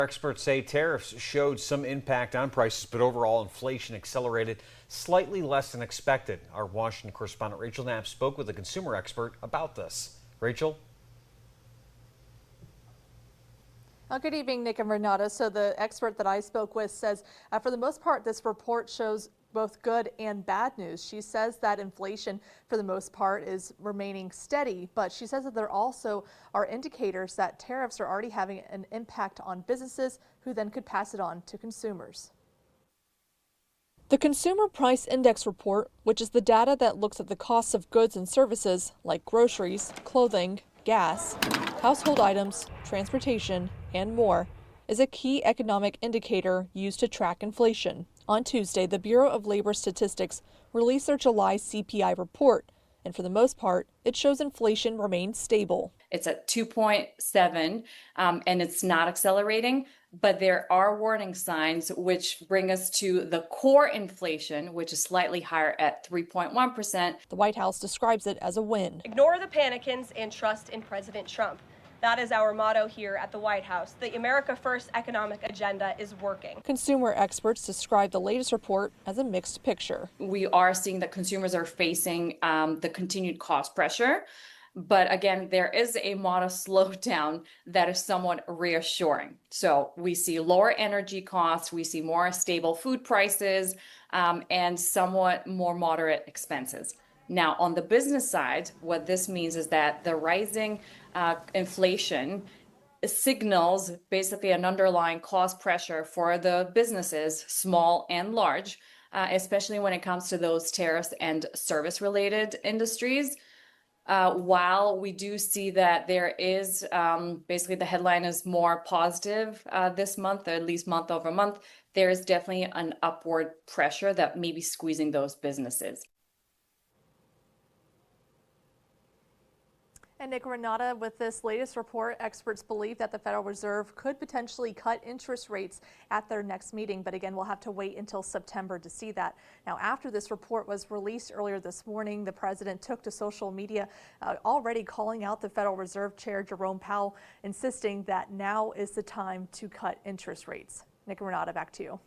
Experts say tariffs showed some impact on prices, but overall inflation accelerated slightly less than expected. Our Washington correspondent Rachel Knapp spoke with a consumer expert about this. Rachel? Good evening, Nick and Renata. So the expert that I spoke with says, for the most part, this report shows both good and bad news. She says that inflation, for the most part, is remaining steady, but she says that there also are indicators that tariffs are already having an impact on businesses who then could pass it on to consumers. The Consumer Price Index report, which is the data that looks at the costs of goods and services like groceries, clothing, gas, household items, transportation, and more, is a key economic indicator used to track inflation. On Tuesday, the Bureau of Labor Statistics released their July CPI report, and for the most part, it shows inflation remains stable. It's at 2.7, and it's not accelerating, but there are warning signs which bring us to the core inflation, which is slightly higher at 3.1%. The White House describes it as a win. Ignore the panicans and trust in President Trump. That is our motto here at the White House. The America First economic agenda is working. Consumer experts describe the latest report as a mixed picture. We are seeing that consumers are facing the continued cost pressure. But again, there is a modest slowdown that is somewhat reassuring. So we see lower energy costs, we see more stable food prices, and somewhat more moderate expenses. Now, on the business side, what this means is that the rising inflation signals basically an underlying cost pressure for the businesses, small and large, especially when it comes to those tariffs and service-related industries. While we do see that there is basically the headline is more positive this month, or at least month over month, there is definitely an upward pressure that may be squeezing those businesses. And Nick, Renata, with this latest report, experts believe that the Federal Reserve could potentially cut interest rates at their next meeting. But again, we'll have to wait until September to see that. Now, after this report was released earlier this morning, the president took to social media already calling out the Federal Reserve Chair Jerome Powell, insisting that now is the time to cut interest rates. Nick and Renata, back to you.